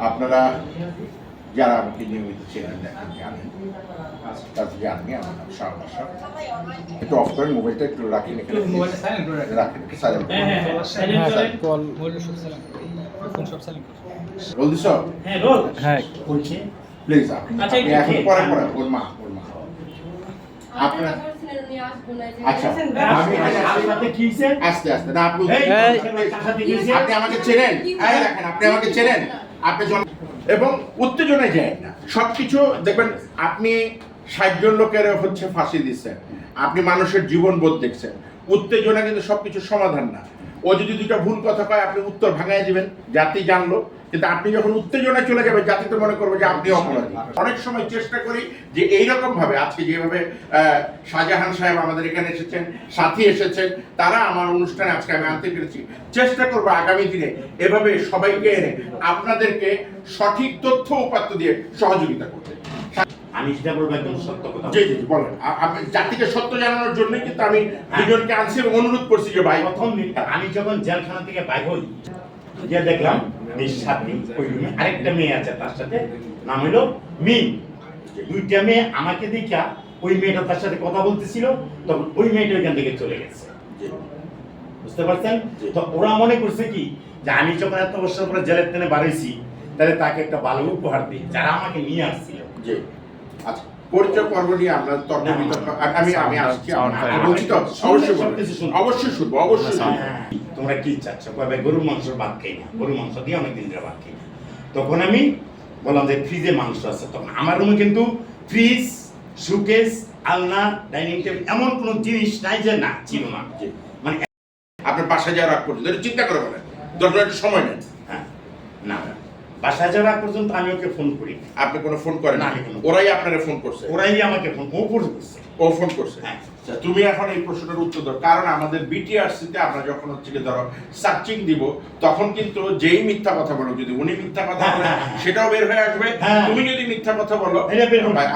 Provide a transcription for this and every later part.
আপনারা যারা আমাকে নিয়মিত চেনেন দেখেন জানেন কাছে জাননি আমার নাম শাহবাসা। একটু অফ করেন মোবাইলটা, একটু রাখেন এখানে, রাখেন সাইলেন্ট বলদিস হ্যাঁ প্লিজ আপনি এখন পরে পরে ওর মা আপনার আচ্ছা আমি আস্তে আস্তে না আপনি আমাকে চেনেন, দেখেন আপনি আমাকে চেনেন, আপনি এবং উত্তেজনায় যায় না সবকিছু দেখবেন। আপনি 60 জন লোকের হচ্ছে ফাঁসি দিচ্ছেন, আপনি মানুষের জীবনবোধ দেখছেন। উত্তেজনা কিন্তু সবকিছু সমাধান না। ও যদি দুটা ভুল কথা কয় আপনি উত্তর ভাঙায় দিবেন, জাতি জানলো। কিন্তু আপনি যখন উত্তেজনায় চলে যাবেন জাতি তো মনে করবে যে আপনি অপরাধী। অনেক সময় চেষ্টা করি যে এইরকম ভাবে আজকে যেভাবে শাহজাহান সাহেব আমাদের এখানে এসেছেন, সাথী এসেছেন, তারা আমার অনুষ্ঠানে আজকে আমি আনতে পেরেছি। চেষ্টা করবো আগামী দিনে এভাবে সবাইকে এনে আপনাদেরকে সঠিক তথ্য উপাত্ত দিয়ে সহযোগিতা করতে। আমি যেটা বলবো একদম সত্য কথা। জি জি বলেন। জাতিকে সত্য জানানোর জন্য কিন্তু আমি দুজনকে আনছি এবং অনুরোধ করছি যে ভাই প্রথম আমি যখন জেলখানা থেকে বাইর হই যে দেখলাম সাথী ওই রুমে আরেকটা মেয়ে আছে, তার সাথে নাম হলো মিম। দুইটা মেয়ে আমাকে দেখা ওই মেয়েটা তার সাথে কথা বলতেছিল, তখন ওই মেয়েটা ওইখান থেকে চলে গেছে। বুঝতে পারছেন? তো ওরা মনে করছে কি যে আমি যখন এত বছর পরে জেলের টেনে বাড়াইছি তাহলে তাকে একটা ভালো উপহার দিই, যারা আমাকে নিয়ে আসছিল। জি আচ্ছা, পরিচয় পর্ব নিয়ে আমরা তর্ক বিতর্ক আমি আসছি, বলছি তো অবশ্যই শুনবো অবশ্যই। তোমরা কি চাচ্ছ? কবে গরুর মাংস ভাত খাই না, গরুর মাংস দিয়ে অনেক দিন ধরে ভাত খাই না। তখন আমি বললাম যে ফ্রিজে মাংস আছে। তখন আমার রুমে কিন্তু ফ্রিজ, সুকেস, আলনা, ডাইনিং টেবিল এমন কোনো জিনিস নাই যে না ছিল না। মানে আপনার বাসায় যাওয়ার আগ পর্যন্ত চিন্তা করে বলেন, দরকার একটু সময় নেন। হ্যাঁ না বাসায় যাওয়ার আগ পর্যন্ত আমি ওকে ফোন করি। আপনি কোনো ফোন করেন না? ওরাই আপনারা ফোন করছে? ওরাই আমাকে ফোন করছে। ও ফোন করছে? হ্যাঁ। তুমি এখন এই প্রশ্নটার উত্তর দাও। কারণ আমাদের বিটিআরসিতে আমরা যখন হচ্ছে ধরো সার্চিং দিব তখন কিন্তু যেই মিথ্যা কথা বলো, যদি উনি মিথ্যা কথা বলে সেটাও বের হয়ে আসবে। তুমি যদি মিথ্যা কথা বলো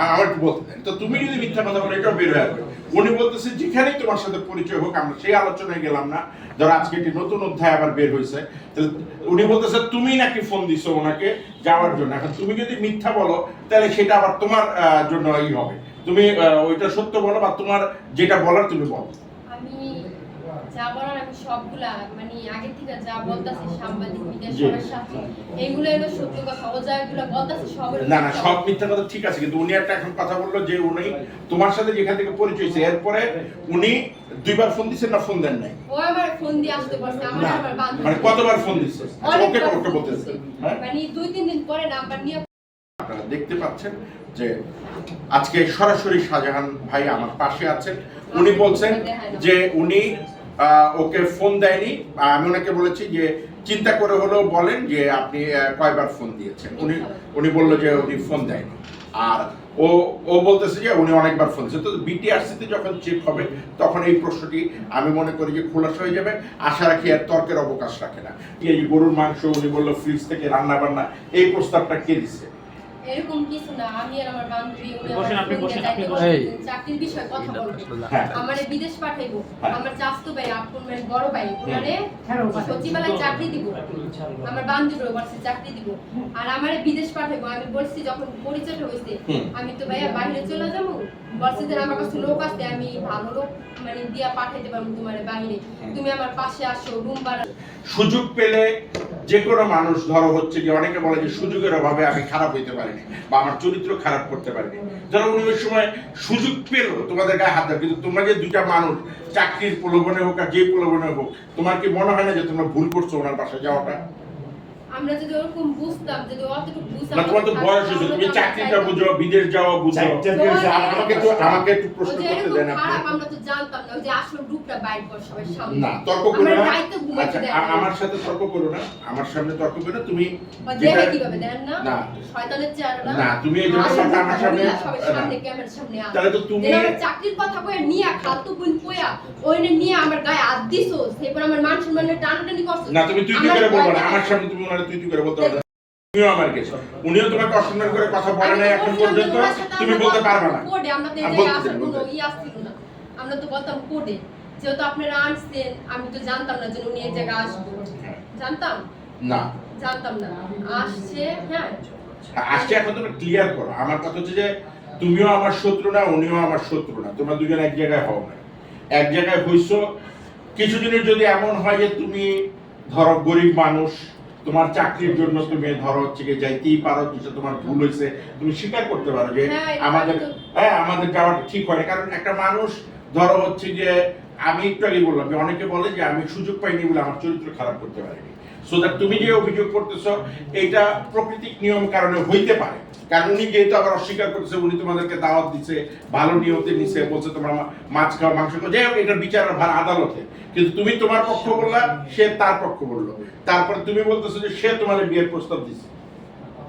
আমার বলতে দেন, তো তুমি যদি মিথ্যা কথা বলো এটাও বের হয়ে আসবে। উনি বলতেছে যেখানেই তোমার সাথে পরিচয় হোক, আমরা সেই আলোচনায় গেলাম না। ধরো আজকে একটি নতুন অধ্যায় আবার বের হয়েছে, উনি বলতেছে তুমি নাকি ফোন দিছো ওনাকে যাওয়ার জন্য। এখন তুমি যদি মিথ্যা বলো তাহলে সেটা আবার তোমার জন্য হবে। তুমি ওইটা সত্য বলো বা তোমার যেটা বলার তুমি বলো। আমি যা বলার আমি সবগুলা মানে আগে থেকে যা বলতাছি সাংবাদিক মিডিয়া সবার সাথে এইগুলো হলো সত্য কথা। ও যা এগুলো বলতাছে সব না না সব মিথ্যা কথা ঠিক আছে, কিন্তু উনি একটা এখন কথা বললো যে উনি তোমার সাথে যেখান থেকে পরিচয় হয়েছে এরপরে উনি দুইবার ফোন দিছেন না ফোন দেন নাই? ও আমার ফোন দিয়ে আসতে পারছে, আমার বান্ধবী মানে কতবার ফোন দিছে? ওকে ওকে বলতেছে মানে 2-3 দিন পরে নাম্বার নিয়ে। আপনারা দেখতে পাচ্ছেন যে আজকে সরাসরি শাহজাহান ভাই আমার পাশে আছেন। উনি বলছেন যে উনি ওকে ফোন দেয়নি। আমি ওনাকে বলেছি যে চিন্তা করে হলেও বলেন যে আপনি কয়বার ফোন দিয়েছেন। উনি বললো যে উনি ফোন দেয়নি। আর ও বলতেছে যে উনি অনেকবার ফোন দিয়েছে। তো বিটিআরসিতে যখন চেক হবে তখন এই প্রশ্নটি আমি মনে করি যে খোলাসা হয়ে যাবে। আশা রাখি আর তর্কের অবকাশ রাখে না। এই গরুর মাংস উনি বললো ফ্রিজ থেকে রান্না বান্না, এই প্রস্তাবটা কে দিচ্ছে? এরকম কিছু না, আমি আর আমার বান্ধবী চাকরির বিষয়ে কথা বলবো। আমারে বিদেশ পাঠাইবো, আমার চাচতো ভাই আপন মানে বড় ভাই ওনারে সচিবালয়ে চাকরি দিব, আমার বান্ধবীরও বলছে চাকরি দিব, আর আমারে বিদেশ পাঠাইবো। আমি বলছি যখন পরিচয় হয়েছে আমি তো ভাইয়া বাইরে চলে যাবো, বলছে যে আমার কাছে লোক আছে, আমি ভালো লোক মানে দিয়া পাঠাইতে পারবো তোমার বাইরে, তুমি আমার পাশে আসো, রুম ভাড়া। সুযোগ পেলে যে কোনো মানুষ ধরো হচ্ছে যে অনেকে বলে যে সুযোগের অভাবে আমি খারাপ হইতে পারিনি বা আমার চরিত্র খারাপ করতে পারিনি। ধরো উনি ওই সময় সুযোগ পেল তোমাদের গায়ে হাত দেয়, কিন্তু তোমরা যে দুইটা মানুষ চাকরির প্রলোভনে হোক আর যে প্রলোভনে হোক, তোমার কি মনে হয় না যে তোমরা ভুল করছো ওনার পাশে যাওয়াটা? আমরা যদি ওরকম বুঝতাম, যদি অতটুকু বুঝতাম। না তোমার তো বয়স হয়েছে, তুমি চাকরিটা বুঝো, বিদেশ যাওয়া বুঝো। আমাকে একটু প্রশ্ন করতে দেন আপনি। আমরা তো জানতাম না যে আসল রূপটা বাইর কর সবার সামনে। না তর্ক করো না। আচ্ছা আমার সাথে তর্ক করো না, আমার সামনে তর্ক করো না। তুমি দেখে কিভাবে দেন না? না শয়তানের চেহারা না, তুমি এই জন্য কথা আমার সামনে সামনে ক্যামেরার সামনে আস। তাহলে তো তুমি চাকরির কথা কইয়া নিয়া খালতু বুন কইয়া ওইনে নিয়ে আমার গায়ে হাত দিছো, সেরপর আমার মান সম্মানের টানাটানি করছো। না তুমি তুই করে বলবা না, আমার সামনে তুমি ওনারে তুই করে বলতে পারবে না। তুমিও আমার গেছো, উনিও তোমাকে অসম্মান করে কথা বলে না এখন পর্যন্ত, তুমি বলতে পারবে না। কোডে আমরা তো এই আসার কোনো আসছিল না, আমরা তো বলতাম কোডে। যেহেতু আপনারা আনছেন আমি তো জানতাম না যে উনি এই জায়গায় আসবো, জানতাম না জানতাম না আসছে। হ্যাঁ আসছে, এখন তুমি ক্লিয়ার করো। আমার কথা হচ্ছে যে তুমিও আমার শত্রু না, উনিও আমার শত্রু না, তোমরা দুজন এক জায়গায় হও না। এক জায়গায় হইছো কিছুদিনের, যদি এমন হয় যে তুমি ধরো গরিব মানুষ, তোমার চাকরির জন্য তুমি ধরো হচ্ছে গিয়ে যাইতেই পারো, কিছু তোমার ভুল হয়েছে, তুমি স্বীকার করতে পারো যে আমাদের যাওয়াটা ঠিক হয় না। কারণ একটা মানুষ ধরো হচ্ছে যে, আমি একটু আগে বললাম যে অনেকে বলে যে আমি সুযোগ পাইনি বলে আমার চরিত্র খারাপ করতে পারিনি। সো দ্যাট তুমি যে অভিযোগ করতেছো এইটা প্রকৃতিক নিয়ম কারণে হইতে পারে। কারণ উনি যেহেতু আবার অস্বীকার করতেছে, উনি তোমাদেরকে দাওয়াত দিচ্ছে, ভালো নিয়তে নিছে, বলছে তোমরা মাছ খাও, মাংস খাও, যাই হোক এটা বিচার ভার আদালতে। কিন্তু তুমি তোমার পক্ষ বললা, সে তার পক্ষ বললো, তারপরে তুমি বলতেছো যে সে তোমার বিয়ের প্রস্তাব দিচ্ছে।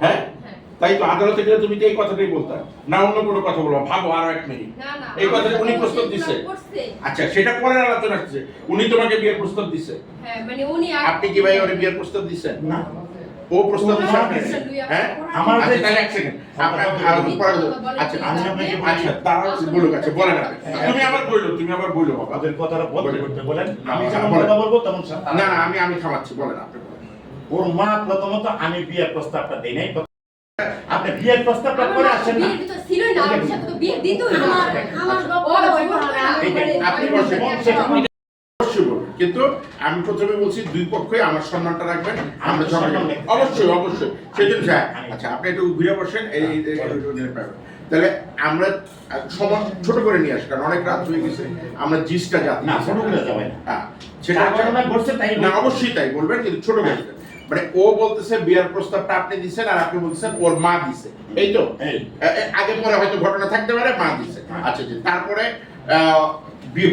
হ্যাঁ, তাই তো আদালতে গেলে তুমি তো এই কথাটাই বলতে না, অন্য কোনো কথা বলবো। ভাবো আরো 1 মিনিট, এই কথাটা উনি প্রস্তাব দিচ্ছে। আচ্ছা, সেটা পরের আলোচনা আসছে। উনি তোমাকে বিয়ের প্রস্তাব দিচ্ছে? হ্যাঁ, মানে উনি আপনি কি ভাই ওরে বিয়ের প্রস্তাব দিচ্ছেন? না, ও প্রস্তাব দিচ্ছে। হ্যাঁ, আমার আচ্ছা তাহলে 1 সেকেন্ড আপনার আচ্ছা আমি আপনাকে আচ্ছা তারা বলুক। আচ্ছা বলেন আপনি, তুমি আবার বইলো বাবা, আপনাদের কথাটা বলতে করতে বলেন। আমি আচ্ছা, যখন বলেন। কথা বলবো তখন না না আমি থামাচ্ছি, বলেন আপনি বলেন। ওর মা প্রথমত আমি বিয়ের প্রস্তাবটা দেই নাই, আপনি বিয়ের প্রস্তাবটা করে আসেন না। বিয়ের ভিতর ছিলই না, আমার সাথে তো বিয়ে দিতই না। আমার আপনি বলছেন অবশ্যই বলবেন, কিন্তু আমি প্রথমে বলছি দুই পক্ষই আমার সম্মানটা রাখবেন। আমরা অবশ্যই অবশ্যই সেজন্য যায়। আচ্ছা আপনি একটু ঘুরে বসেন, এই তাহলে আমরা সময় ছোট করে নিয়ে আসি, কারণ অনেক রাত হয়ে গেছে, আমরা জিসটা যাচ্ছি না, ছোট করে যাবে না। হ্যাঁ, সেটা ঘটনা ঘটছে তাই না, অবশ্যই তাই বলবেন, কিন্তু ছোট করে। মানে ও বলতেছে বিয়ার প্রস্তাবটা আপনি দিচ্ছেন, আর আপনি বলতেছেন ওর মা দিছে, এই তো? আগে পরে হয়তো ঘটনা থাকতে পারে, মা দিছে। আচ্ছা, তারপরে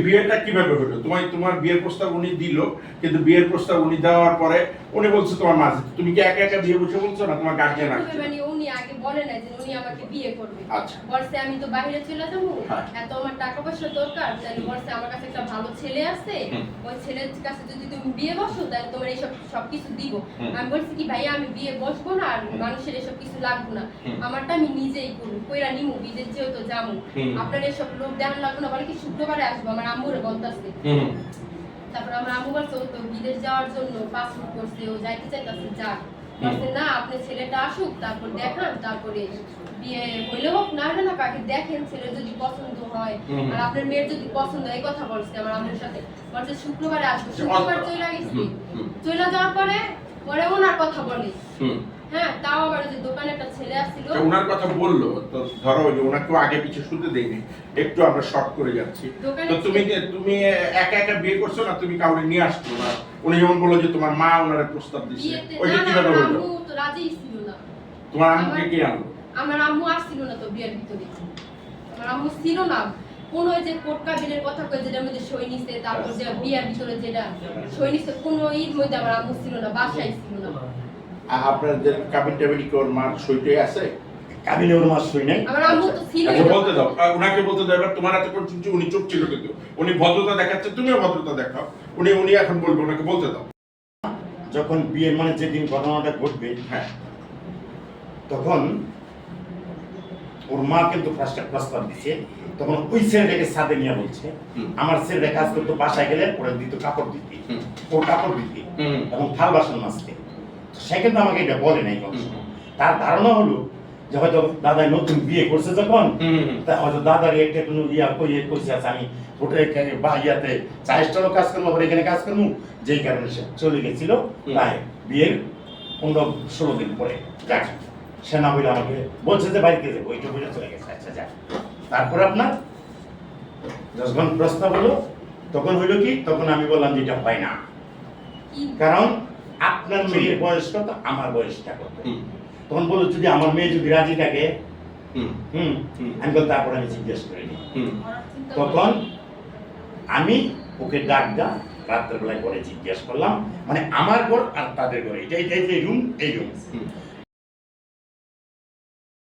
বিয়েটা কিভাবে হলো? তোমার বিয়ের প্রস্তাব উনি দিল, কিন্তু বিয়ের প্রস্তাব উনি দেওয়ার পরে উনি বলছে তোমার মা দিছে। তুমি কি একা একা বিয়ে বসে বলছো না তোমার গার্জিয়ান আসছে? মানে উনি আগে বলে না যে উনি আমাকে বিয়ে করবে। আচ্ছা, বলছে আমি তো বাইরে চলে যাবো, হ্যাঁ। এত আমার টাকা পয়সা দরকার, তাহলে বলছে আমার কাছে একটা ভালো ছেলে আছে, ওই ছেলের কাছে যদি তুমি বিয়ে বসো তাহলে তোমার এইসব সবকিছু দিব। আমি বলছি কি ভাইয়া আমি বিয়ে বসবো না, আর মানুষের এসব কিছু লাগবে না, আমারটা আমি নিজেই করবো, কইরা নিমু, বিদেশ যেহেতু যাবো, আপনার এসব লোক দেখান লাগবে না। বলে কি শুক্রবারে আসবো, আমার আম্মুরে বলতেছে। তারপর আমার আম্মু বলছে ও তো বিদেশ যাওয়ার জন্য পাসপোর্ট করছে, ও যাইতে চাইতেছে, যাক। বলছে না আপনি ছেলেটা আসুক, তারপর দেখান, তারপরে বিয়ে হইলে হোক, না হলে না কাকে দেখেন, ছেলে যদি পছন্দ হয় আর আপনার মেয়ের যদি পছন্দ হয়, এই কথা বলছে আমার আম্মুর সাথে। বলছে শুক্রবারে আসবো, শুক্রবার চলে গেছি, চলে যাওয়ার পরে ওনার কথা বলে। হ্যাঁ, তাও আবার যে দোকানে একটা ছেলে আসছিল, ওনার কথা বললো, তো ধরো যে ওনাকে আগে পিছে শুনতে দেইনি, একটু আমরা শর্ট করে যাচ্ছি। তো তুমি একা একা বিয়ে করছো না, তুমি কাউকে নিয়ে আসছো না? উনি যেমন বললো যে তোমার মা ওনারে প্রস্তাব দিছে, ওইটা কিভাবে হলো? আম্মু তো রাজি ছিল না। তোমার আম্মুকে কে আনলো? আমার আম্মু আসছিল না তো বিয়ের ভিতরে, আমার আম্মু ছিল না। কোন ওই যে কোর্ট কাবিনের কথা কই, যেটার মধ্যে সই নিছে, তারপর যে বিয়ের ভিতরে যেটা সই নিছে, কোন এর মধ্যে আমার আম্মু ছিল না, বাসায় ছিল না। আপনাদের কাবিন টাবিন কি ওর মার সইটাই আছে? কাবিনে ওর মা সই নাই। আমার আম্মু তো ছিল আচ্ছা না। বলতে দাও, ওনাকে বলতে দাও। এবার তোমার এতক্ষণ শুনছি উনি চুপ ছিল, কিন্তু উনি ভদ্রতা দেখাচ্ছে, তুমিও ভদ্রতা দেখাও। উনি এখন বলবে, ওনাকে বলতে দাও। যখন বিয়ের মানে যেদিন ঘটনাটা ঘটবে, হ্যাঁ, তখন ওর মা কিন্তু ফার্স্টে প্রস্তাব দিচ্ছে। তখন ওই ছেলেটাকে সাথে নিয়ে বলছে আমার ছেলেটা কাজ করতো, বাসায় গেলে ওরা দিত কাপড় দিতে, ওর কাপড় দিতে এবং থাল বাসন মাজতে। সে কিন্তু আমাকে এটা বলে নাই কখনো। তার ধারণা হলো যে হয়তো দাদা নতুন বিয়ে করছে যখন, তা হয়তো দাদার একটা কোনো ইয়া কইছে আছে আমি হোটেলে বা ইয়াতে চায়ের কাজ করবো, আবার এখানে কাজ করবো, যেই কারণে সে চলে গেছিল। তাই বিয়ের 15-16 দিন পরে যাক, সে না বলে আমাকে বলছে যে বাড়িতে যাবো, ওইটা বলে চলে গেছে। আচ্ছা যাক, তারপরে আপনার যখন প্রস্তাব হলো, তখন হইলো কি, তখন আমি বললাম যে এটা হয় না, কারণ আপনার মেয়ের বয়স কত, আমার বয়সটা কত। তখন বললো যদি আমার মেয়ে যদি রাজি থাকে, আমি বল তারপর আমি জিজ্ঞেস করিনি। তখন আমি ওকে ডাকটা রাত্রেবেলায় করে জিজ্ঞেস করলাম, মানে আমার ঘর আর তাদের ঘর, এটা যে রুম, এই রুম।